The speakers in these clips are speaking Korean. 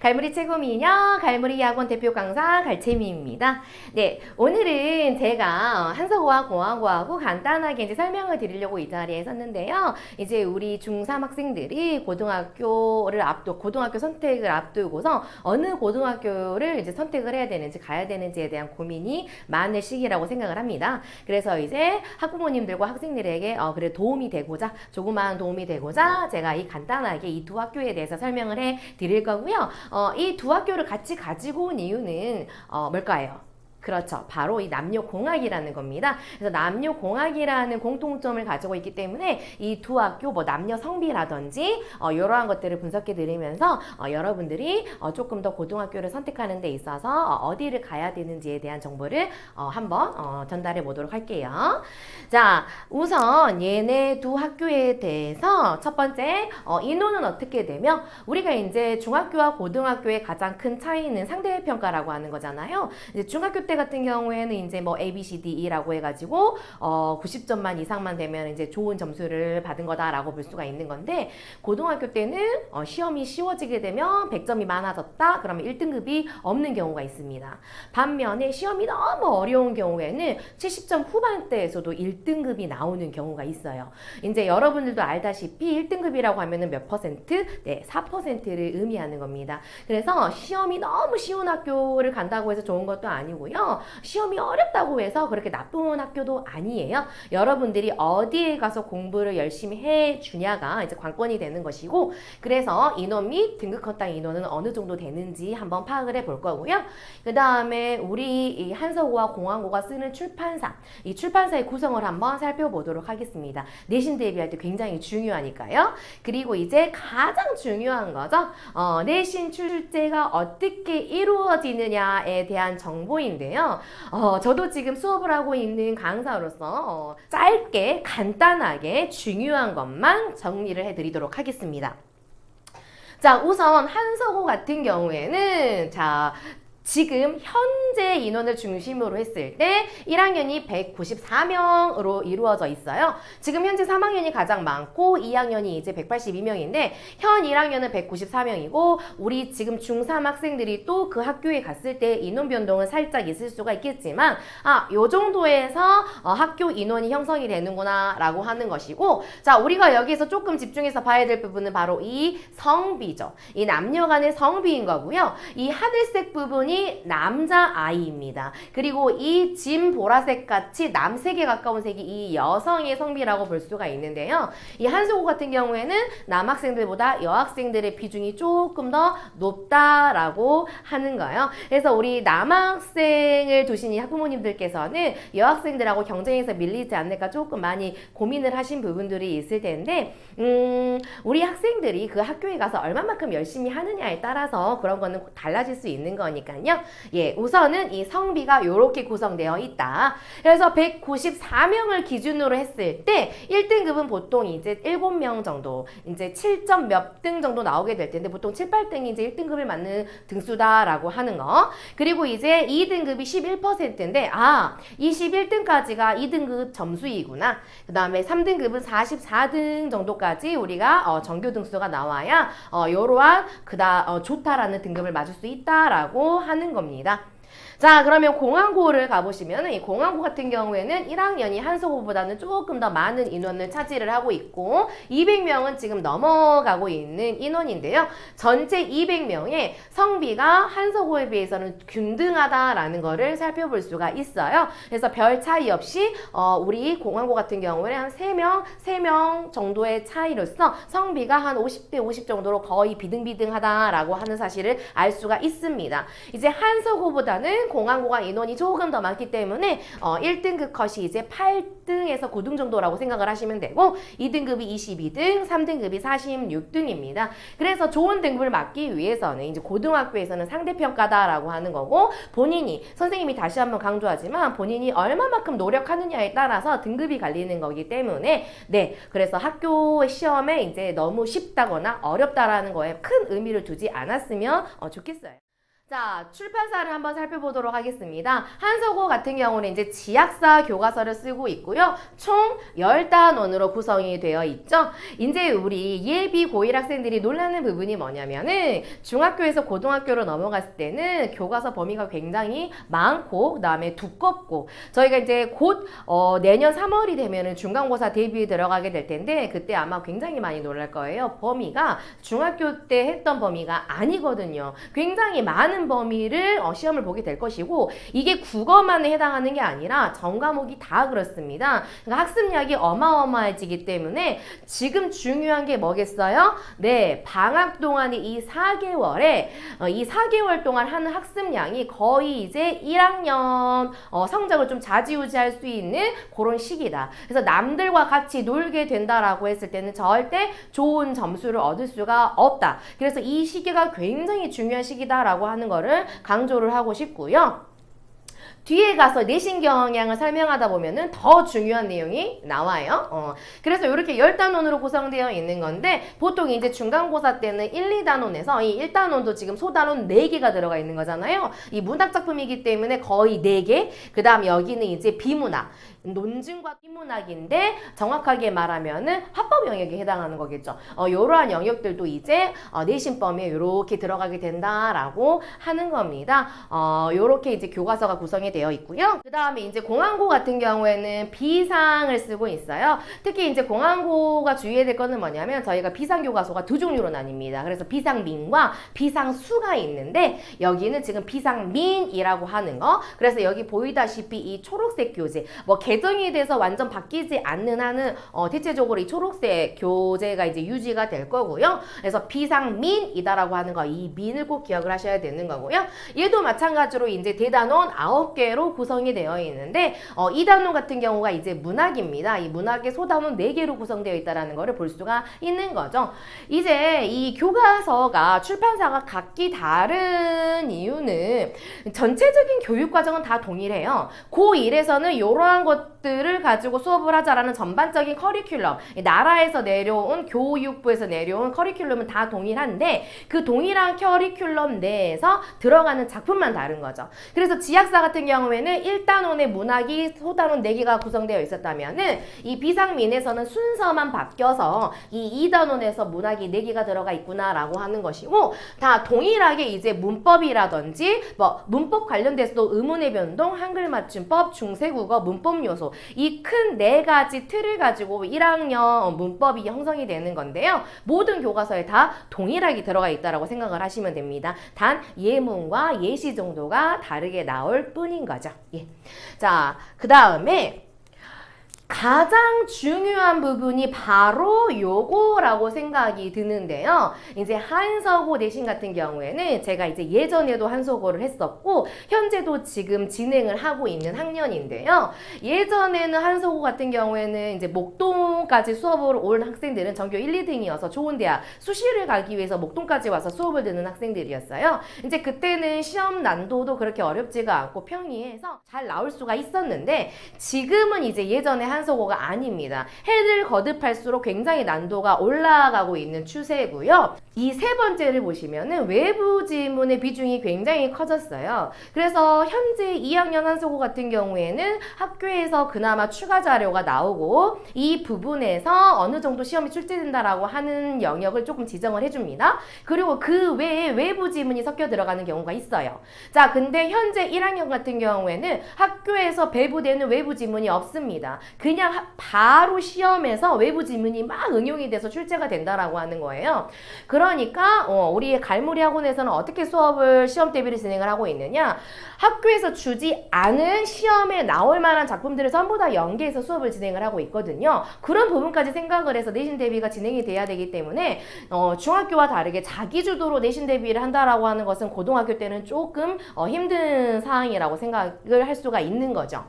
갈무리 최고 미녀, 갈무리 학원 대표 강사 갈채미입니다. 네, 오늘은 제가 한서고와 공학고하고 간단하게 이제 설명을 드리려고 이 자리에 섰는데요. 이제 우리 중3 학생들이 고등학교 선택을 앞두고서 어느 고등학교를 이제 선택을 해야 되는지 가야 되는지에 대한 고민이 많을 시기라고 생각을 합니다. 그래서 이제 학부모님들과 학생들에게 그래 조그마한 도움이 되고자 제가 간단하게 이 두 학교에 대해서 설명을 해 드릴 거고요. 이 두 학교를 같이 가지고 온 이유는 뭘까요? 그렇죠. 바로 이 남녀공학이라는 겁니다. 그래서 남녀공학이라는 공통점을 가지고 있기 때문에 이 두 학교 남녀 성비라든지 이러한 것들을 분석해 드리면서 여러분들이 조금 더 고등학교를 선택하는 데 있어서 어디를 가야 되는지에 대한 정보를 한번 전달해 보도록 할게요. 자, 우선 얘네 두 학교에 대해서 첫 번째 인원은 어떻게 되며 우리가 이제 중학교와 고등학교의 가장 큰 차이는 상대평가라고 하는 거잖아요. 이제 중학교 때 같은 경우에는 이제 A, B, C, D, E라고 해가지고 90점만 이상만 되면 이제 좋은 점수를 받은 거다라고 볼 수가 있는 건데 고등학교 때는 시험이 쉬워지게 되면 100점이 많아졌다 그러면 1등급이 없는 경우가 있습니다. 반면에 시험이 너무 어려운 경우에는 70점 후반대에서도 1등급이 나오는 경우가 있어요. 이제 여러분들도 알다시피 1등급이라고 하면은 몇 퍼센트? 네, 4%를 의미하는 겁니다. 그래서 시험이 너무 쉬운 학교를 간다고 해서 좋은 것도 아니고요. 시험이 어렵다고 해서 그렇게 나쁜 학교도 아니에요. 여러분들이 어디에 가서 공부를 열심히 해주냐가 이제 관건이 되는 것이고 그래서 인원 및 등급 컷당 인원은 어느 정도 되는지 한번 파악을 해볼 거고요. 그 다음에 우리 이 한서고와 공학고가 쓰는 출판사 이 출판사의 구성을 한번 살펴보도록 하겠습니다. 내신 대비할 때 굉장히 중요하니까요. 그리고 이제 가장 중요한 거죠. 내신 출제가 어떻게 이루어지느냐에 대한 정보인데요. 저도 지금 수업을 하고 있는 강사로서 짧게 간단하게 중요한 것만 정리를 해드리도록 하겠습니다. 자, 우선 한서고 같은 경우에는 지금 현재 인원을 중심으로 했을 때 1학년이 194명으로 이루어져 있어요. 지금 현재 3학년이 가장 많고 2학년이 이제 182명인데 현 1학년은 194명이고 우리 지금 중3 학생들이 또 그 학교에 갔을 때 인원 변동은 살짝 있을 수가 있겠지만 요 정도에서 학교 인원이 형성이 되는구나 라고 하는 것이고 자, 우리가 여기서 조금 집중해서 봐야 될 부분은 바로 이 성비죠. 이 남녀 간의 성비인 거고요. 이 하늘색 부분이 남자아이입니다. 그리고 이 진 보라색 같이 남색에 가까운 색이 이 여성의 성비라고 볼 수가 있는데요. 이 한서고 같은 경우에는 남학생들보다 여학생들의 비중이 조금 더 높다라고 하는 거예요. 그래서 우리 남학생을 두신 이 학부모님들께서는 여학생들하고 경쟁에서 밀리지 않을까 조금 많이 고민을 하신 부분들이 있을 텐데 우리 학생들이 그 학교에 가서 얼마만큼 열심히 하느냐에 따라서 그런 거는 달라질 수 있는 거니까요. 예, 우선은 이 성비가 이렇게 구성되어 있다. 그래서 194명을 기준으로 했을 때 1등급은 보통 이제 7명 정도, 이제 7점 몇 등 정도 나오게 될 텐데 보통 7, 8등이 이제 1등급을 맞는 등수다라고 하는 거. 그리고 이제 2등급이 11%인데 이 11등까지가 2등급 점수이구나. 그 다음에 3등급은 44등 정도까지 우리가 정교 등수가 나와야 이러한 좋다라는 등급을 맞을 수 있다라고 하는 겁니다. 자, 그러면 공학고를 가보시면 이 공학고 같은 경우에는 1학년이 한서고보다는 조금 더 많은 인원을 차지를 하고 있고 200명은 지금 넘어가고 있는 인원인데요. 전체 200명의 성비가 한서고에 비해서는 균등하다라는 거를 살펴볼 수가 있어요. 그래서 별 차이 없이 우리 공학고 같은 경우에는 한 3명 정도의 차이로서 성비가 한 50대 50 정도로 거의 비등비등하다라고 하는 사실을 알 수가 있습니다. 이제 한서고보다는 공학고가 인원이 조금 더 많기 때문에 1등급 컷이 이제 8등에서 9등 정도라고 생각을 하시면 되고 2등급이 22등, 3등급이 46등입니다. 그래서 좋은 등급을 맞기 위해서는 이제 고등학교에서는 상대평가다라고 하는 거고 본인이 선생님이 다시 한번 강조하지만 본인이 얼마만큼 노력하느냐에 따라서 등급이 갈리는 거기 때문에 네, 그래서 학교 시험에 이제 너무 쉽다거나 어렵다라는 거에 큰 의미를 두지 않았으면 좋겠어요. 자, 출판사를 한번 살펴보도록 하겠습니다. 한서고 같은 경우는 이제 지약사 교과서를 쓰고 있고요. 총 10단원으로 구성이 되어 있죠. 이제 우리 예비 고1 학생들이 놀라는 부분이 뭐냐면은 중학교에서 고등학교로 넘어갔을 때는 교과서 범위가 굉장히 많고 그다음에 두껍고 저희가 이제 곧 내년 3월이 되면은 중간고사 대비에 들어가게 될 텐데 그때 아마 굉장히 많이 놀랄 거예요. 범위가 중학교 때 했던 범위가 아니거든요. 굉장히 많은 범위를 시험을 보게 될 것이고 이게 국어만에 해당하는 게 아니라 전 과목이 다 그렇습니다. 그러니까 학습량이 어마어마해지기 때문에 지금 중요한 게 뭐겠어요? 네, 방학 동안에 이 4개월 동안 하는 학습량이 거의 이제 1학년 성적을 좀 좌지우지할 수 있는 그런 시기다. 그래서 남들과 같이 놀게 된다라고 했을 때는 절대 좋은 점수를 얻을 수가 없다. 그래서 이 시기가 굉장히 중요한 시기다라고 하는 거를 강조를 하고 싶고요. 뒤에 가서 내신 경향을 설명하다 보면은 더 중요한 내용이 나와요. 그래서 이렇게 10단원으로 구성되어 있는 건데 보통 이제 중간고사 때는 1, 2단원에서 이 1단원도 지금 소단원 4개가 들어가 있는 거잖아요. 이 문학작품이기 때문에 거의 4개. 그 다음 여기는 이제 비문학. 논증과 비문학인데 정확하게 말하면은 화법 영역에 해당하는 거겠죠. 이러한 영역들도 이제 내신 범위에 이렇게 들어가게 된다라고 하는 겁니다. 이렇게 이제 교과서가 구성이 되어 있고요. 그 다음에 이제 공항고 같은 경우에는 비상을 쓰고 있어요. 특히 이제 공항고가 주의해야 될 거는 뭐냐면 저희가 비상 교과서가 두 종류로 나뉩니다. 그래서 비상민과 비상수가 있는데 여기는 지금 비상민이라고 하는 거. 그래서 여기 보이다시피 이 초록색 교재 뭐 개정이 돼서 완전 바뀌지 않는 한은 대체적으로 이 초록색 교재가 이제 유지가 될 거고요. 그래서 비상민이다라고 하는 거, 이 민을 꼭 기억을 하셔야 되는 거고요. 얘도 마찬가지로 이제 대단원 9개로 구성이 되어 있는데 2단원 같은 경우가 이제 문학입니다. 이 문학의 소단원 4개로 구성되어 있다라는 거를 볼 수가 있는 거죠. 이제 이 교과서가 출판사가 각기 다른 이유는 전체적인 교육 과정은 다 동일해요. 고1에서는 이러한 것들을 가지고 수업을 하자라는 전반적인 커리큘럼, 나라에서 내려온 교육부에서 내려온 커리큘럼은 다 동일한데 그 동일한 커리큘럼 내에서 들어가는 작품만 다른 거죠. 그래서 지약사 같은 경우에는 1단원의 문학이 소단원 4개가 구성되어 있었다면은 이 비상민에서는 순서만 바뀌어서 이 2단원에서 문학이 4개가 들어가 있구나라고 하는 것이고 다 동일하게 이제 문법이라든지 뭐 문법 관련돼서도 의문의 변동, 한글 맞춤법, 중세국어, 문법 요소 이 큰 4가지 틀을 가지고 1학년 문법이 형성이 되는 건데요. 모든 교과서에 다 동일하게 들어가 있다라고 생각을 하시면 됩니다. 단 예문과 예시 정도가 다르게 나올 뿐인 거죠. 예. 자, 그 다음에 가장 중요한 부분이 바로 요거라고 생각이 드는데요. 이제 한서고 내신 같은 경우에는 제가 이제 예전에도 한서고를 했었고 현재도 지금 진행을 하고 있는 학년인데요. 예전에는 한서고 같은 경우에는 이제 목동까지 수업을 온 학생들은 전교 1, 2등이어서 좋은 대학 수시를 가기 위해서 목동까지 와서 수업을 듣는 학생들이었어요. 이제 그때는 시험 난도도 그렇게 어렵지가 않고 평이해서 잘 나올 수가 있었는데 지금은 이제 예전에 한서고가 아닙니다. 해를 거듭할수록 굉장히 난도가 올라가고 있는 추세고요. 이 세 번째를 보시면은 외부 지문의 비중이 굉장히 커졌어요. 그래서 현재 2학년 한서고 같은 경우에는 학교에서 그나마 추가 자료가 나오고 이 부분에서 어느 정도 시험이 출제된다라고 하는 영역을 조금 지정을 해줍니다. 그리고 그 외에 외부 지문이 섞여 들어가는 경우가 있어요. 자, 근데 현재 1학년 같은 경우에는 학교에서 배부되는 외부 지문이 없습니다. 그냥 바로 시험에서 외부 지문이 막 응용이 돼서 출제가 된다라고 하는 거예요. 그러니까 우리 갈무리 학원에서는 어떻게 수업을 시험 대비를 진행을 하고 있느냐, 학교에서 주지 않은 시험에 나올 만한 작품들을 전부 다 연계해서 수업을 진행을 하고 있거든요. 그런 부분까지 생각을 해서 내신 대비가 진행이 돼야 되기 때문에 중학교와 다르게 자기주도로 내신 대비를 한다라고 하는 것은 고등학교 때는 조금 힘든 사항이라고 생각을 할 수가 있는 거죠.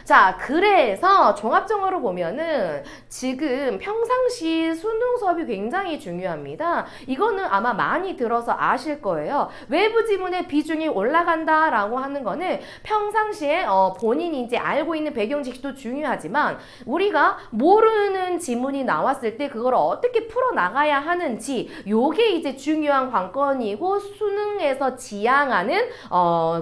자, 그래서 종합적으로 보면은 지금 평상시 수능 수업이 굉장히 중요합니다. 이거는 아마 많이 들어서 아실 거예요. 외부 지문의 비중이 올라간다라고 하는 거는 평상시에 본인이 이제 알고 있는 배경 지식도 중요하지만 우리가 모르는 지문이 나왔을 때 그걸 어떻게 풀어 나가야 하는지 요게 이제 중요한 관건이고 수능에서 지향하는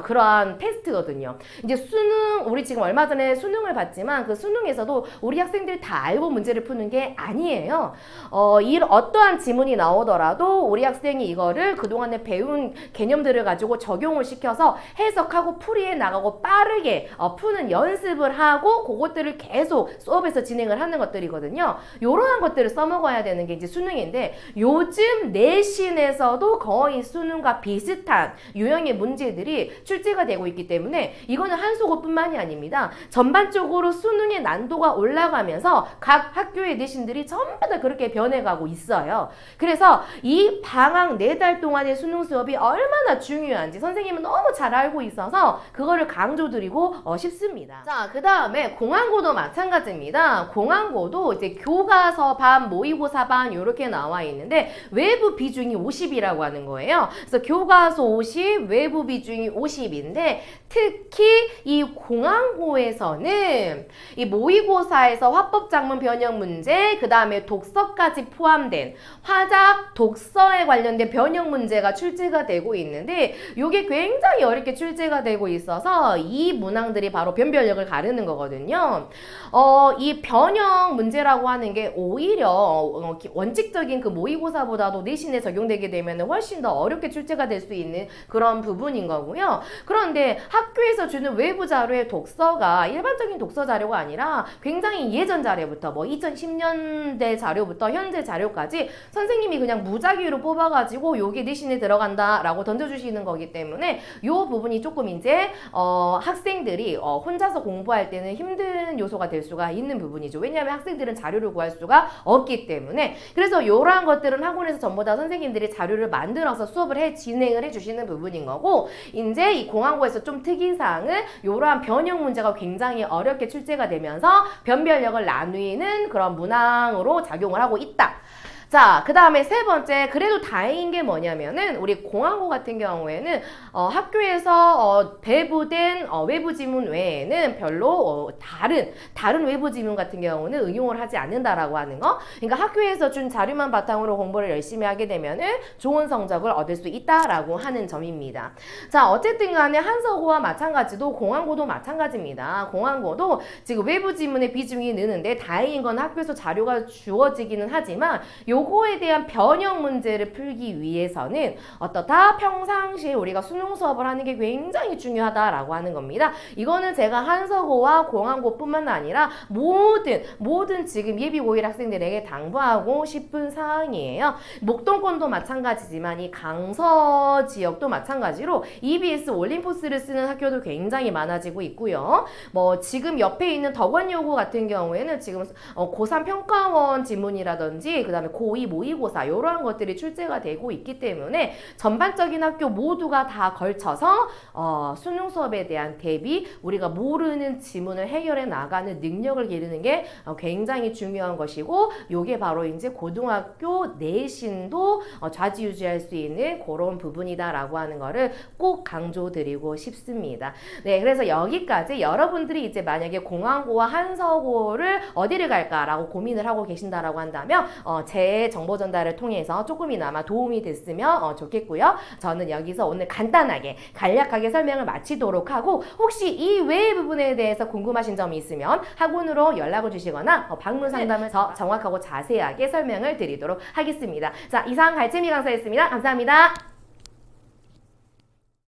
그러한 테스트거든요. 이제 수능 우리 지금 얼마 전에 수능을 봤지만 그 수능에서도 우리 학생들이 다 알고 문제를 푸는 게 아니에요. 어떠한 지문이 나오더라도 우리 학생이 이거를 그동안에 배운 개념들을 가지고 적용을 시켜서 해석하고 풀이해 나가고 빠르게 푸는 연습을 하고 그것들을 계속 수업에서 진행을 하는 것들이거든요. 이러한 것들을 써먹어야 되는 게 이제 수능인데 요즘 내신에서도 거의 수능과 비슷한 유형의 문제들이 출제가 되고 있기 때문에 이거는 한수고뿐만이 아닙니다. 전반적으로 수능의 난도가 올라가면서 각 학교의 내신들이 전부 다 그렇게 변해가고 있어요. 그래서 이 방학 4달 동안의 수능 수업이 얼마나 중요한지 선생님은 너무 잘 알고 있어서 그거를 강조드리고 싶습니다. 자, 그 다음에 공항고도 마찬가지입니다. 공항고도 이제 교과서 반, 모의고사 반 이렇게 나와 있는데 외부 비중이 50이라고 하는 거예요. 그래서 교과서 50, 외부 비중이 50인데 특히 이 공항고에서는 이 모의고사에서 화법작문 변형 문제, 그 다음에 독서까지 포함된 화작 독서에 관련된 변형 문제가 출제가 되고 있는데 이게 굉장히 어렵게 출제가 되고 있어서 이 문항들이 바로 변별력을 가르는 거거든요. 이 변형 문제라고 하는 게 오히려 원칙적인 그 모의고사보다도 내신에 적용되게 되면 훨씬 더 어렵게 출제가 될 수 있는 그런 부분인 거고요. 그런데 학교에서 주는 외부 자료의 독서가 일반적인 독서 자료가 아니라 굉장히 예전 자료부터 뭐 2010년대 자료부터 현재 자료까지 선생님이 그냥 무작위로 뽑아가지고 요게 내신에 들어간다라고 던져주시는 거기 때문에 요 부분이 조금 이제 학생들이 혼자서 공부할 때는 힘든 요소가 될 수가 있는 부분이죠. 왜냐하면 학생들은 자료를 구할 수가 없기 때문에. 그래서 이러한 것들은 학원에서 전부 다 선생님들이 자료를 만들어서 수업을 진행을 해주시는 부분인 거고 이제 이 공항고에서 좀 특이사항은 이러한 변형 문제가 굉장히 어렵게 출제가 되면서 변별력을 나누는 그런 문항으로 작용을 하고 있다. 자, 그 다음에 세 번째, 그래도 다행인 게 뭐냐면은 우리 공항고 같은 경우에는 학교에서 배부된 외부 지문 외에는 별로 다른 외부 지문 같은 경우는 응용을 하지 않는다라고 하는 거. 그러니까 학교에서 준 자료만 바탕으로 공부를 열심히 하게 되면은 좋은 성적을 얻을 수 있다라고 하는 점입니다. 자, 어쨌든 간에 한서고와 마찬가지도 공항고도 마찬가지입니다. 공항고도 지금 외부 지문의 비중이 느는데 다행인 건 학교에서 자료가 주어지기는 하지만 요거에 대한 변형 문제를 풀기 위해서는 어떻다? 평상시에 우리가 수능 수업을 하는 게 굉장히 중요하다라고 하는 겁니다. 이거는 제가 한서고와 공항고뿐만 아니라 모든 지금 예비 고1 학생들에게 당부하고 싶은 사항이에요. 목동권도 마찬가지지만 이 강서 지역도 마찬가지로 EBS 올림포스를 쓰는 학교도 굉장히 많아지고 있고요. 뭐 지금 옆에 있는 덕원여고 같은 경우에는 지금 고3 평가원 지문이라든지 그 다음에 고2 모의고사 이러한 것들이 출제가 되고 있기 때문에 전반적인 학교 모두가 다 걸쳐서 수능 수업에 대한 대비 우리가 모르는 지문을 해결해 나가는 능력을 기르는 게 굉장히 중요한 것이고 요게 바로 이제 고등학교 내신도 좌지우지할 수 있는 그런 부분이다라고 하는 거를 꼭 강조드리고 싶습니다. 네, 그래서 여기까지 여러분들이 이제 만약에 공항고와 한서고를 어디를 갈까라고 고민을 하고 계신다라고 한다면 제 정보 전달을 통해서 조금이나마 도움이 됐으면 좋겠고요. 저는 여기서 오늘 간단하게 간략하게 설명을 마치도록 하고 혹시 이 외의 부분에 대해서 궁금하신 점이 있으면 학원으로 연락을 주시거나 방문 상담을 더 정확하고 자세하게 설명을 드리도록 하겠습니다. 자, 이상 갈채미 강사였습니다. 감사합니다.